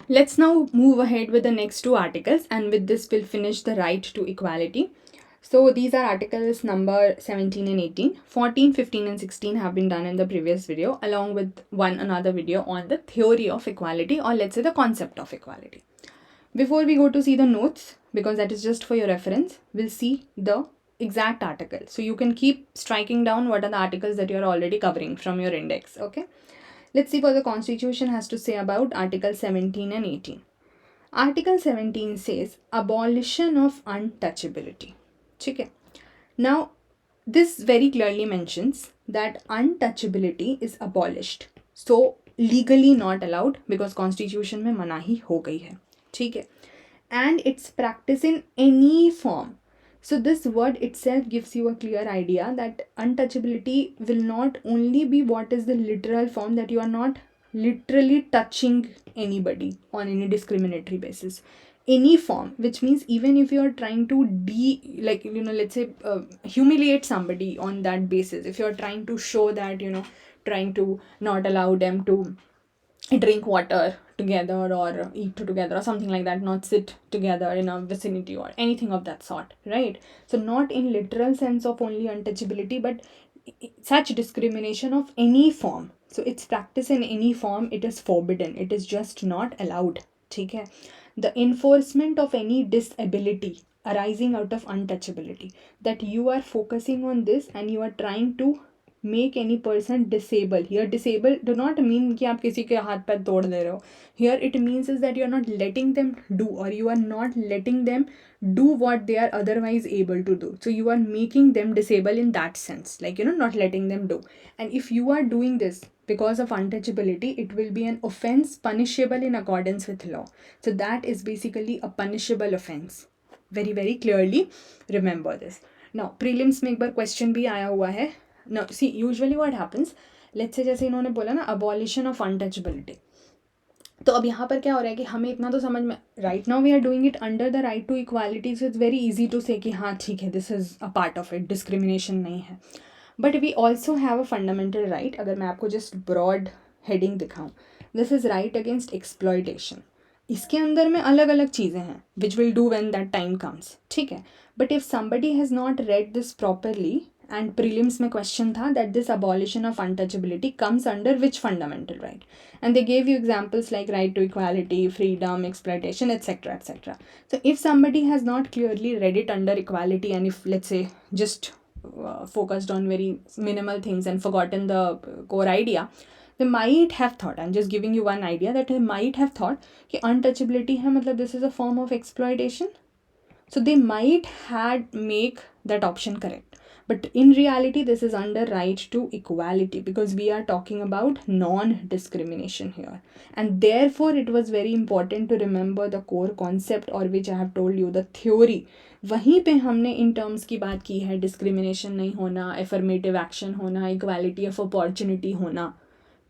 Let's now move ahead with the next two articles, and with this we'll finish the right to equality. So these are articles number 17 and 18. 14, 15 and 16 have been done in the previous video, along with one another video on the theory of equality, or let's say the concept of equality. Before we go to see the notes, because that is just for your reference, we'll see the exact article. So you can keep striking down what are the articles that you're already covering from your index, okay? Let's see what the Constitution has to say about Article 17 and 18. Article 17 says abolition of untouchability. Okay. Now, this very clearly mentions that untouchability is abolished. So, legally not allowed because Constitution में मना ही हो गई है. ठीक है. And its practice in any form. So this word itself gives you a clear idea that untouchability will not only be what is the literal form, that you are not literally touching anybody on any discriminatory basis, any form, which means even if you are trying to let's say humiliate somebody on that basis, if you are trying to show that, trying to not allow them to drink water together or eat together or something like that, not sit together in a vicinity or anything of that sort, right? So not in literal sense of only untouchability, but such discrimination of any form. So its practice in any form, it is forbidden, it is just not allowed. Okay? The enforcement of any disability arising out of untouchability, that you are focusing on this and you are trying to make any person disabled. Here disabled do not mean कि आप किसी के हाथ पैर तोड़ दे रहे हो. Here it means is that you are not letting them do, or you are not letting them do what they are otherwise able to do. So you are making them disabled in that sense, like, not letting them do. And if you are doing this because of untouchability, it will be an offense punishable in accordance with law. So that is basically a punishable offense. Very very clearly remember this. Now prelims में एक बार question भी आया हुआ है. Now see, usually what happens, let's say जैसे इन्होंने बोला ना abolition of untouchability, तो अब यहाँ पर क्या हो रहा है कि हमें इतना तो समझ में, right now we are doing it under the right to equality, so it's very easy to say कि हाँ ठीक है, this is a part of it, discrimination नहीं है. But we also have a fundamental right. अगर मैं आपको just broad heading दिखाऊँ, this is right against exploitation. इसके अंदर में अलग अलग चीज़ें हैं which will do when that time comes, ठीक है. But if somebody has not read this properly, and prelims में question था that this abolition of untouchability comes under which fundamental right, and they gave you examples like right to equality, freedom, exploitation, etc, etc. So if somebody has not clearly read it under equality, and if let's say just focused on very minimal things and forgotten the core idea, they might have thought, I'm just giving you one idea, that they might have thought कि untouchability है मतलब this is a form of exploitation. So they might had make that option correct. But in reality, this is under right to equality, because we are talking about non-discrimination here. And therefore, it was very important to remember the core concept, or which I have told you, the theory. वहीं पे हमने in terms की बात की है, discrimination नहीं होना, affirmative action होना, इक्वालिटी ऑफ अपॉर्चुनिटी होना.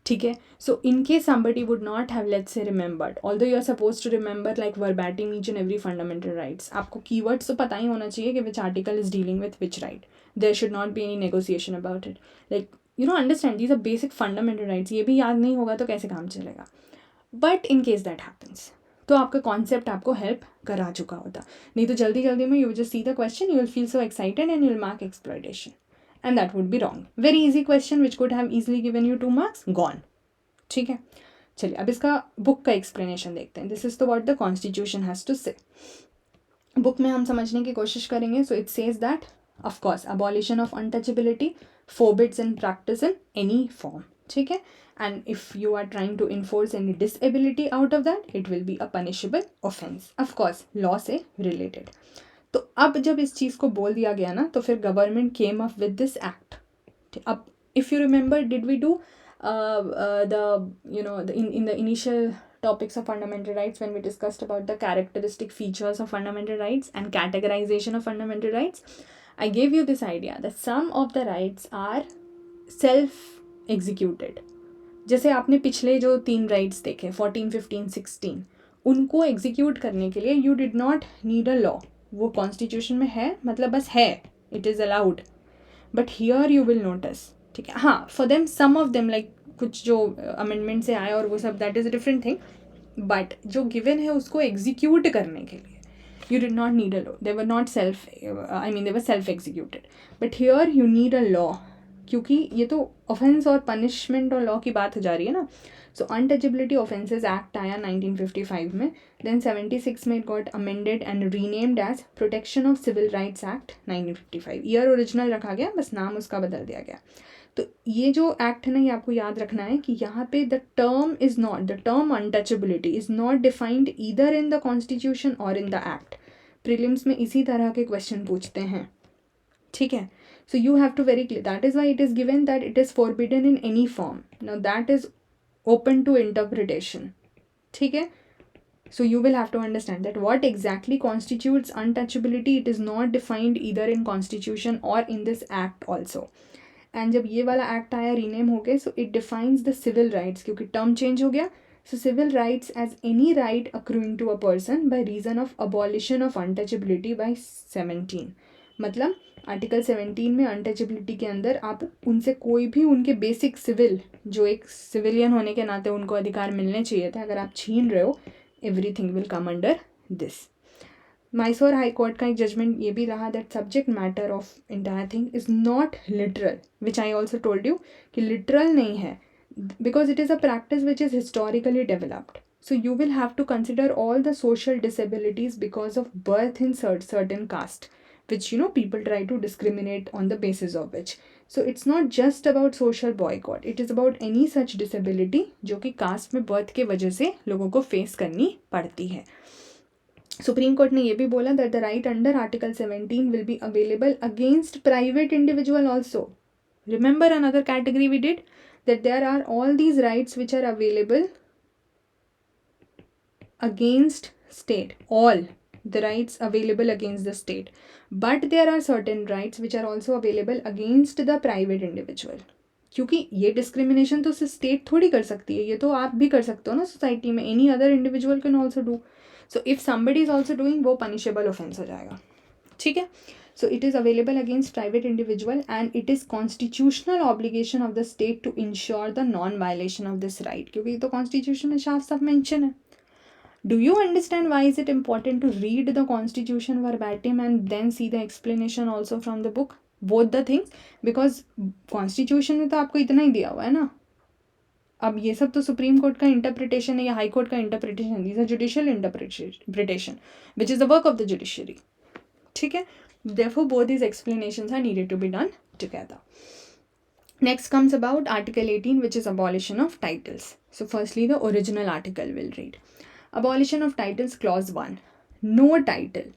ठीक है. So in case somebody would not have, let's say, remembered, although you are supposed to remember like verbatim each and every fundamental rights, आपको keywords तो पता ही होना चाहिए कि which article is dealing with which right. There should not be any negotiation about it. Like, understand, these are basic fundamental rights. ये भी याद नहीं होगा तो कैसे काम चलेगा. But in case that happens, तो आपका कॉन्सेप्ट आपको हेल्प करा चुका होता. नहीं तो जल्दी जल्दी में you just see the question, you will feel so excited and you will mark exploitation, and that would be wrong. Very easy question which could have easily given you 2 marks, gone. ठीक है. चलिए अब इसका book का explanation देखते हैं. This is the what the constitution has to say. Book में हम समझने की कोशिश करेंगे. So it says that of course abolition of untouchability forbids in practice in any form. ठीक है. And if you are trying to enforce any disability out of that, it will be a punishable offense. Of course, law से related. तो अब जब इस चीज़ को बोल दिया गया ना, तो फिर government came up with this act. अब if you remember, did we do in the initial topics of fundamental rights, when we discussed about the characteristic features of fundamental rights and categorization of fundamental rights, I gave you this idea that some of the rights are self executed. जैसे आपने पिछले जो 3 rights देखे 14, 15, 16, उनको execute करने के लिए you did not need a law. वो कॉन्स्टिट्यूशन में है, मतलब बस है, it is allowed. But here you will notice, ठीक है, हाँ, for them some of them, like कुछ जो अमेंडमेंट से आए और वो सब, that is a different thing. But जो गिवन है उसको एग्जीक्यूट करने के लिए you did not need a law. They were not they were self executed. But here you need a law. क्योंकि ये तो ऑफेंस और पनिशमेंट और लॉ की बात हो जा रही है ना. सो अनटचेबिलिटी ऑफेंसेस एक्ट आया 1955 में. देन 76 में it got amended and renamed as protection of civil rights act 1955. Year original रखा गया, बस नाम उसका बदल दिया गया. तो ये जो एक्ट है ना, ये आपको याद रखना है कि यहाँ पे the term untouchability is not defined either in the constitution और इन द एक्ट. प्रीलिम्स में इसी तरह के क्वेश्चन पूछते हैं, ठीक है. So you have to very clear, that is why it is given that it is forbidden in any form. Now that is open to interpretation, ठीक है. So you will have to understand that what exactly constitutes untouchability, it is not defined either in constitution or in this act also. And जब ये वाला act आया rename हो गए, so it defines the civil rights, क्योंकि term change हो गया. So civil rights as any right accruing to a person by reason of abolition of untouchability by 17. मतलब आर्टिकल 17 में अनटचेबिलिटी के अंदर आप उनसे कोई भी उनके बेसिक सिविल, जो एक सिविलियन होने के नाते उनको अधिकार मिलने चाहिए थे, अगर आप छीन रहे हो, everything will come under this. Mysore high court का एक जजमेंट ये भी रहा that subject matter of entire thing is not literal, which I also told you कि लिटरल नहीं है, because it is a practice which is historically developed. So you will have to consider all the social disabilities because of birth in certain caste, which people try to discriminate on the basis of which. So it's not just about social boycott, it is about any such disability जो कि cast में birth के वजह से लोगों को face करनी पड़ती है. सुप्रीम कोर्ट ने ये भी बोला that the right under article 17 will be available against private individual also. Remember another category we did that there are all these rights which are available against state, all the rights available against the state, but there are certain rights which are also available against the private individual. क्योंकि ये discrimination तो सिर्फ state थोड़ी कर सकती है, ये तो आप भी कर सकते हो ना सोसाइटी में. Any other individual can also do. So if somebody is also doing, वो पनिशेबल ऑफेंस हो जाएगा, ठीक है. So it is available against private individual and it is constitutional obligation of the state to ensure the non violation of this right, क्योंकि ये तो constitution में साफ साफ मेंशन है. Do you understand why is it important to read the constitution verbatim and then see the explanation also from the book? Both the things, because constitution में तो आपको इतना ही दिया हुआ है ना. अब ये सब तो सुप्रीम कोर्ट का इंटरप्रिटेशन है या हाई कोर्ट का interpretation. These are judicial interpretation which is the work of the judiciary, ठीक है. Therefore both these explanations are needed to be done together. Next comes about Article 18, which is abolition of titles. So firstly the original article we'll read. Abolition of titles, clause 1. No title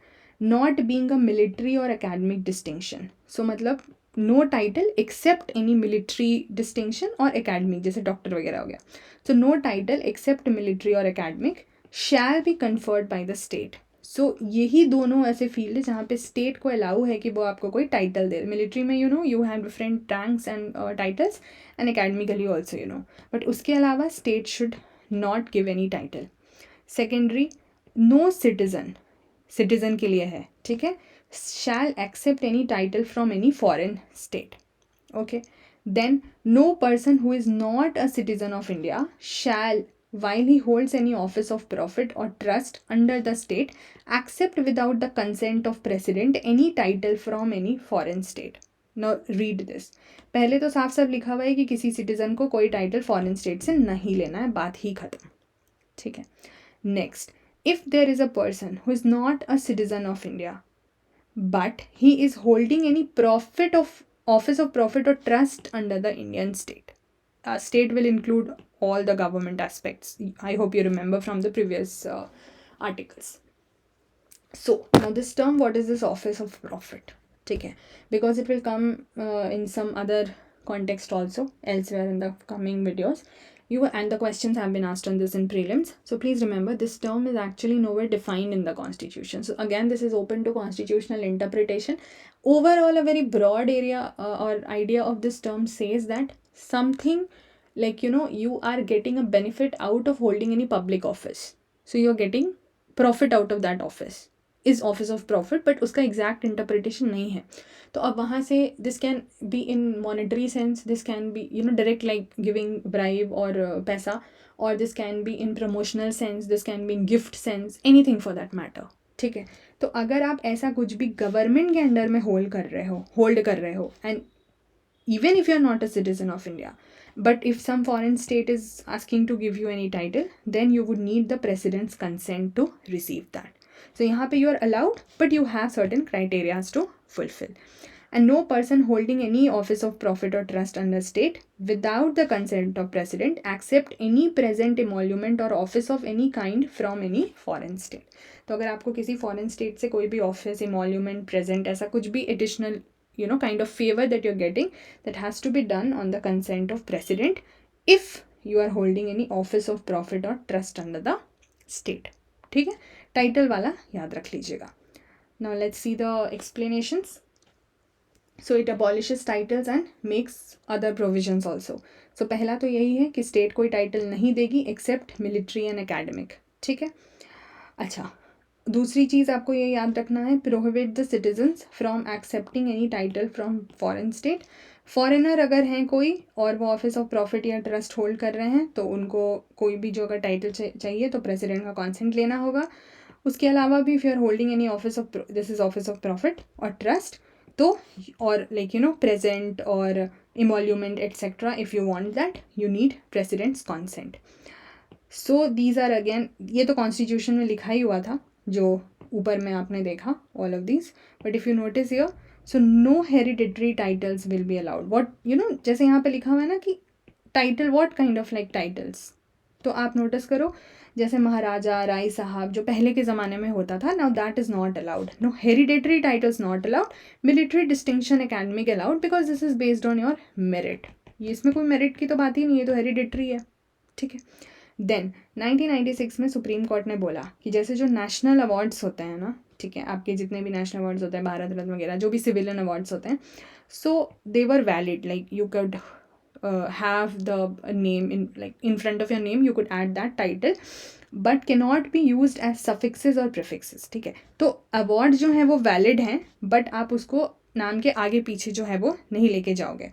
not being a military or academic distinction. So मतलब no title except any military distinction or academic, जैसे doctor वगैरह हो गया. So no title except military or academic shall be conferred by the state. So यही दोनों ऐसे field है जहाँ पे स्टेट को अलाउ है कि वो आपको कोई टाइटल दे. मिलिट्री में you have different ranks and titles, and academically also but उसके अलावा state should not give any title. Secondary, no citizen के लिए है, ठीक है, shall accept any title from any foreign state. Okay. Then no person who is not a citizen of India shall, while he holds any office of profit or trust under the state, accept without the consent of president any title from any foreign state. Now read this. पहले तो साफ साफ लिखा हुआ है कि किसी citizen को कोई टाइटल फॉरेन स्टेट से नहीं लेना है, बात ही खत्म, ठीक है. Next, if there is a person who is not a citizen of India, but he is holding any office of profit or trust under the Indian state. State will include all the government aspects. I hope you remember from the previous articles. So now this term, what is this office of profit? Okay, because it will come in some other context also elsewhere in the coming videos. And the questions have been asked on this in prelims. So please remember, this term is actually nowhere defined in the constitution. So again, this is open to constitutional interpretation. Overall, a very broad area or idea of this term says that something like, you are getting a benefit out of holding any public office. So you're getting profit out of that office. Is office of profit, but उसका exact interpretation नहीं है. तो अब वहाँ से this can be in monetary sense, this can be direct like giving bribe और पैसा, और this can be in promotional sense, this can be in gift sense, anything for that matter, ठीक है। तो अगर आप ऐसा कुछ भी गवर्नमेंट के अंडर में होल्ड कर रहे हो and even if you're not a citizen of India, but if some foreign state is asking to give you any title, then you would need the president's consent to receive that. So यहाँ पे you are allowed, but you have certain criteria to fulfill. And no person holding any office of profit or trust under state without the consent of president accept any present emolument or office of any kind from any foreign state. तो अगर आपको किसी foreign state से कोई भी office, emolument, present ऐसा कुछ भी additional kind of favor that you're getting, that has to be done on the consent of president if you are holding any office of profit or trust under the state. ठीक है, title वाला याद रख लीजिएगा. Now let's see the explanations. So it abolishes titles and makes other provisions also. So पहला तो यही है कि स्टेट कोई टाइटल नहीं देगी एक्सेप्ट मिलिट्री एंड एकेडमिक, ठीक है. अच्छा, दूसरी चीज़ आपको ये याद रखना है, prohibit the citizens from accepting any title from foreign state. Foreigner अगर हैं कोई और वो ऑफिस ऑफ प्रॉफिट या ट्रस्ट होल्ड कर रहे हैं तो उनको कोई भी जो अगर टाइटल चाहिए तो प्रेसिडेंट का कॉन्सेंट लेना होगा. उसके अलावा भी if you are holding any office of, this is office of profit और ट्रस्ट, तो और प्रेजेंट और emolument etc, if you want that you need president's consent. So these are again, ये तो कॉन्स्टिट्यूशन में लिखा ही हुआ था जो ऊपर में आपने देखा, all of these, but if you notice here, so no hereditary titles will be allowed. What जैसे यहाँ पे लिखा हुआ है ना कि title, what kind of like titles, तो आप नोटिस करो जैसे महाराजा, राय साहब जो पहले के ज़माने में होता था, now that is not allowed. No hereditary titles not allowed. Military distinction academic allowed because this is based on your merit. ये इसमें कोई मेरिट की तो बात ही नहीं है, तो हेरिडेटरी है, ठीक है. देन 1996 में सुप्रीम कोर्ट ने बोला कि जैसे जो नेशनल अवार्ड्स होते हैं ना, ठीक है, आपके जितने भी नेशनल अवार्ड्स होते हैं, भारत रत्न वगैरह जो भी सिविलियन अवार्ड्स होते हैं, so they were valid, like you could have the name in front of your name, you could add that title, but cannot be used as suffixes or prefixes, ठीक है. तो अवार्ड जो है वो valid हैं, but आप उसको नाम के आगे पीछे जो है वो नहीं लेके जाओगे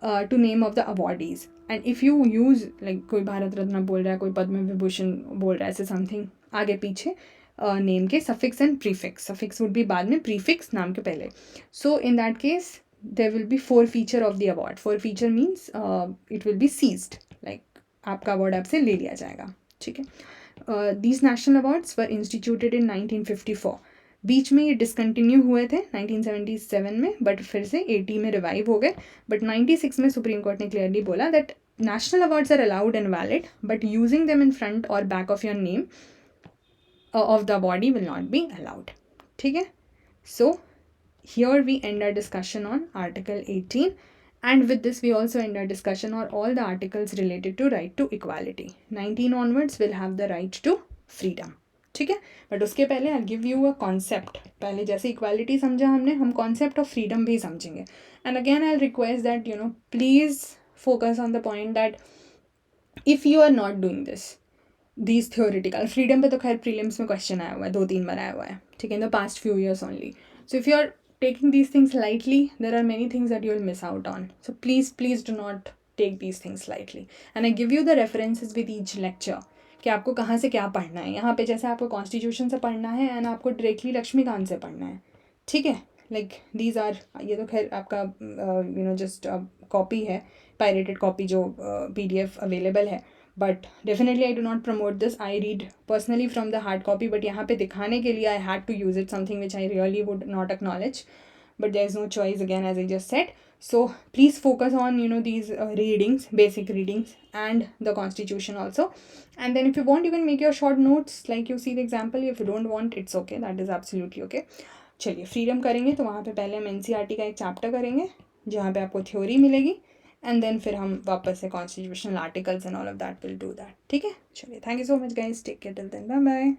to name of the awardees. And if you use like कोई भारत रत्न बोल रहा है, कोई पद्म विभूषण बोल रहा है, ऐसे समथिंग आगे पीछे नेम के suffix and prefix, suffix would be बाद में, प्रीफिक्स नाम के पहले. So in that case there will be forfeiture of the award. Forfeiture means it will be seized, like आपका award आपसे ले लिया जाएगा, ठीक है. These national awards were instituted in 1954. बीच में ये डिसकंटिन्यू हुए थे 1977 में, बट फिर से 80 में रिवाइव हो गए. बट 96 में सुप्रीम कोर्ट ने क्लियरली बोला that national awards are allowed and valid, but using them in front or back of your name of the awardee will not be allowed, ठीक है. So here we end our discussion on Article 18, and with this we also end our discussion on all the articles related to right to equality. 19 onwards we'll have the right to freedom, ठीक है. But उसके पहले I'll give you a concept. पहले जैसे equality समझा हमने, हम concept of freedom भी समझेंगे. And again I'll request that please focus on the point that if you are not doing this, these theoretical freedom पे तो खैर प्रीलिम्स में क्वेश्चन आया हुआ है, 2-3 बार आया हुआ है, ठीक है, in the past few years only. So if you are taking these things lightly, there are many things that you will miss out on. So please do not take these things lightly. And I give you the references with each lecture कि आपको कहाँ से क्या पढ़ना है. यहाँ पे जैसे आपको कॉन्स्टिट्यूशन से पढ़ना है एंड आपको डायरेक्टली लक्ष्मीकांत से पढ़ना है, ठीक है. लाइक दीज आर, ये तो खैर आपका जस्ट कॉपी है, पायरेटेड कॉपी जो PDF अवेलेबल है. But definitely I do not promote this. I read personally from the hard copy, but यहाँ पे दिखाने के लिए I had to use it, something which I really would not acknowledge. But there is no choice again, as I just said. So please focus on these readings, basic readings, and the constitution also. And then if you want, you can make your short notes like you see the example. If you don't want, it's okay. That is absolutely okay. चलिए freedom करेंगे तो वहाँ पे पहले हम NCERT का एक chapter करेंगे जहाँ पे आपको थ्योरी मिलेगी, एंड देन फिर हम वापस से constitutional articles and all of that will do that, ठीक है. चलिए, thank you so much guys, take care till then, bye bye.